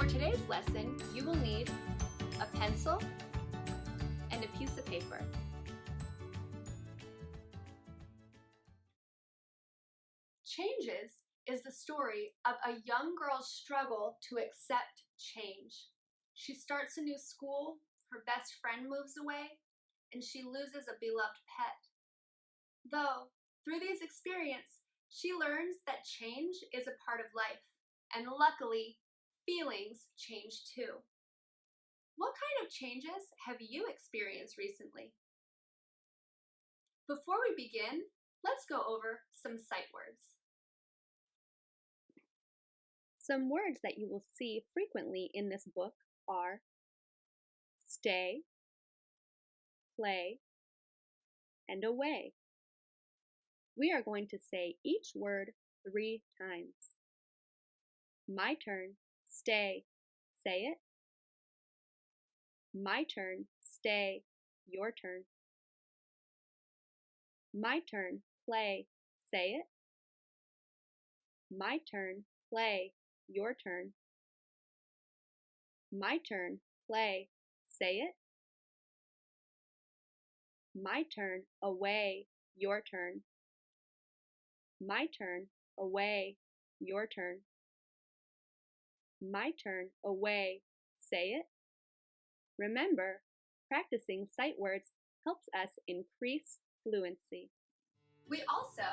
For today's lesson, you will need a pencil and a piece of paper. Changez is the story of a young girl's struggle to accept change. She starts a new school, her best friend moves away, and she loses a beloved pet. Though, through these experiences, she learns that change is a part of life, and luckily, feelings change too. What kind of changes have you experienced recently? Before we begin, let's go over some sight words. Some words that you will see frequently in this book are stay, play, and away. We are going to say each word 3 times. My turn, stay, say it. My turn, stay, your turn. My turn, play, say it. My turn, play, your turn. My turn, play, say it. My turn, away, your turn. My turn, away, your turn. My turn, away, say it. Remember, practicing sight words helps us increase fluency. We also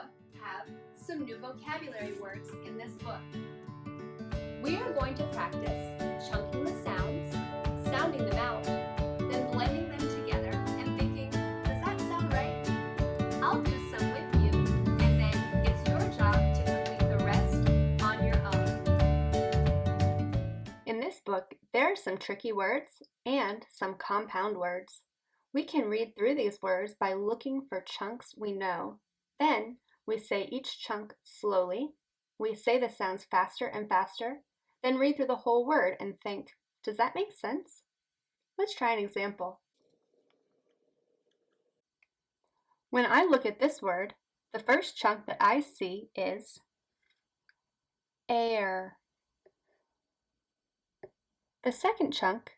have some new vocabulary words in this book. We are going to practice chunking the sounds, sounding them out, then blending them together and thinking, does that sound right? I'll do some with you, and then it's your job to complete the rest on your own. In this book, there are some tricky words and some compound words. We can read through these words by looking for chunks we know. Then, we say each chunk slowly. We say the sounds faster and faster. Then read through the whole word and think, does that make sense? Let's try an example. When I look at this word, the first chunk that I see is air. The second chunk,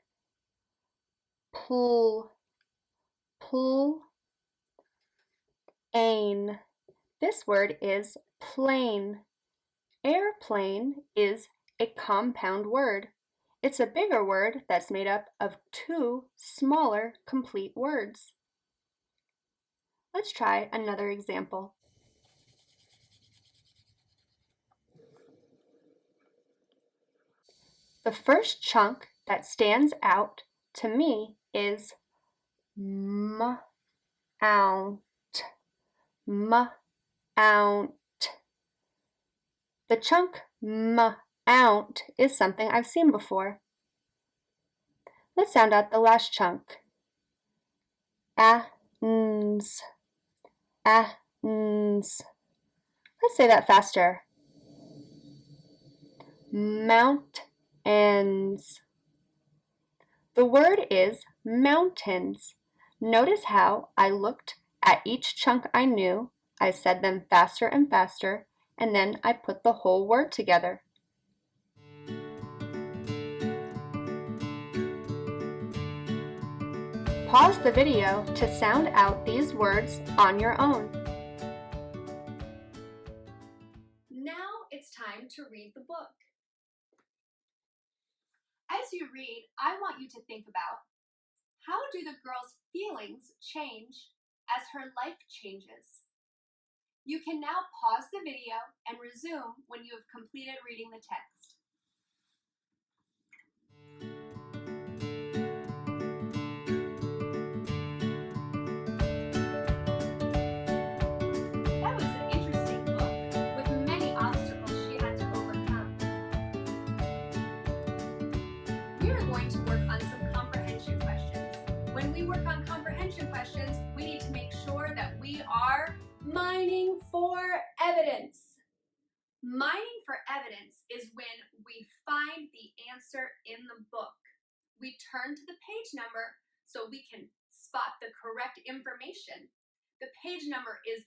pull, ain. This word is plane. Airplane is a compound word. It's a bigger word that's made up of 2 smaller complete words. Let's try another example. The first chunk that stands out to me is m-ount. M-ount. The chunk m-ount is something I've seen before. Let's sound out the last chunk. A-ns. A-ns. Let's say that faster. Mountains. The word is mountains. Notice how I looked at each chunk I knew, I said them faster and faster, and then I put the whole word together. Pause the video to sound out these words on your own. Now it's time to read the book. As you read, I want you to think about, how do the girl's feelings change as her life changes? You can now pause the video and resume when you have completed reading the text. That was an interesting book with many obstacles she had to overcome. We are going to work on some comprehension questions. When we work on comprehension questions, we need to make sure that we are mining for evidence. Mining for evidence is when we find the answer in the book. We turn to the page number so we can spot the correct information. The page number is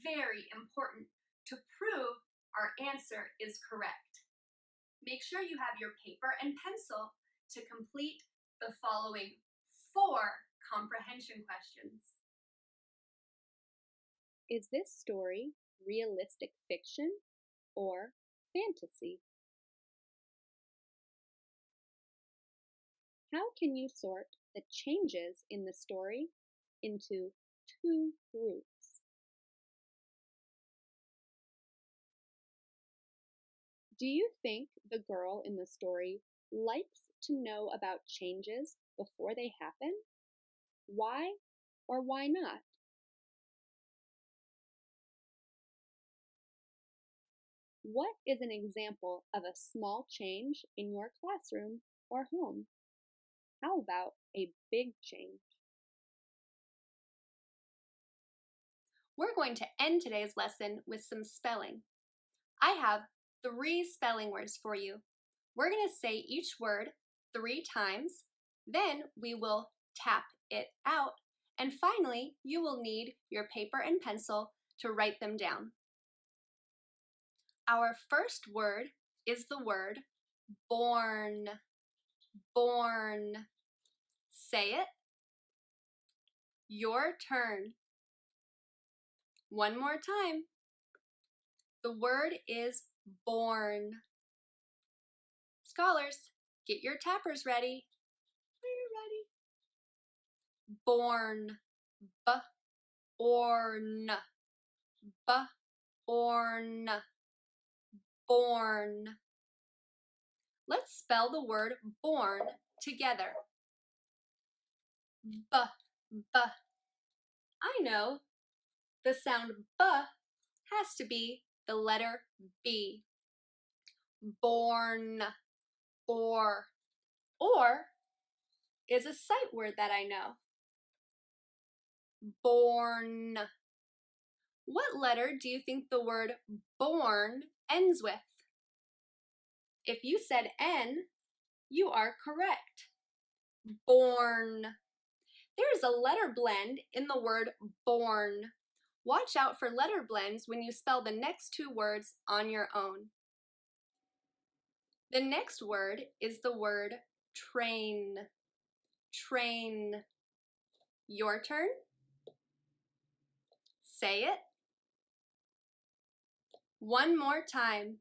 very important to prove our answer is correct. Make sure you have your paper and pencil to complete the following 4 comprehension questions. Is this story realistic fiction or fantasy? How can you sort the changes in the story into 2 groups? Do you think the girl in the story likes to know about changes before they happen? Why or why not? What is an example of a small change in your classroom or home? How about a big change? We're going to end today's lesson with some spelling. I have 3 spelling words for you. We're going to say each word 3 times, then we will tap it out, and finally you will need your paper and pencil to write them down. Our first word is the word born. Born. Say it. Your turn. One more time. The word is born. Scholars, get your tappers ready. Are you ready? Born. B-orn. B-orn. Born. Let's spell the word born together. B. I know the sound B has to be the letter B. Born. Or is a sight word that I know. Born. What letter do you think the word born ends with? If you said N, you are correct. Born. There is a letter blend in the word born. Watch out for letter blends when you spell the next 2 words on your own. The next word is the word train. Train. Your turn. Say it. One more time.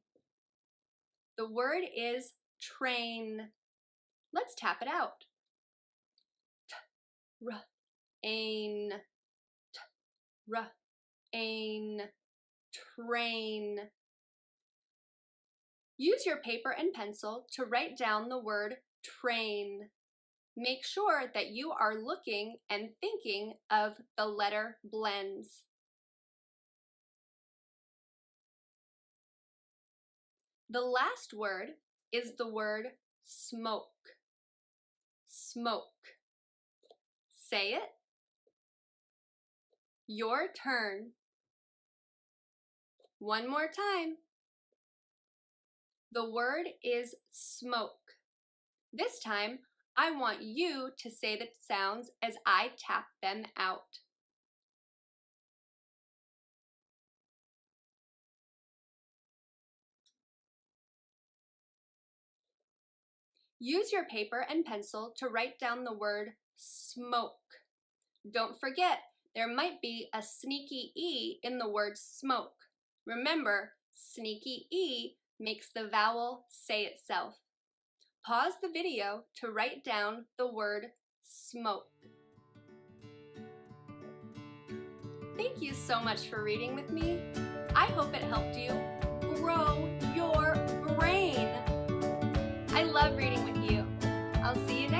The word is train. Let's tap it out. T-r-ain. T-r-ain. Train. Use your paper and pencil to write down the word train. Make sure that you are looking and thinking of the letter blends. The last word is the word smoke. Smoke. Say it. Your turn. One more time. The word is smoke. This time, I want you to say the sounds as I tap them out. Use your paper and pencil to write down the word smoke. Don't forget, there might be a sneaky E in the word smoke. Remember, sneaky E makes the vowel say itself. Pause the video to write down the word smoke. Thank you so much for reading with me. I hope it helped you grow your brain. I love reading with you. I'll see you next time.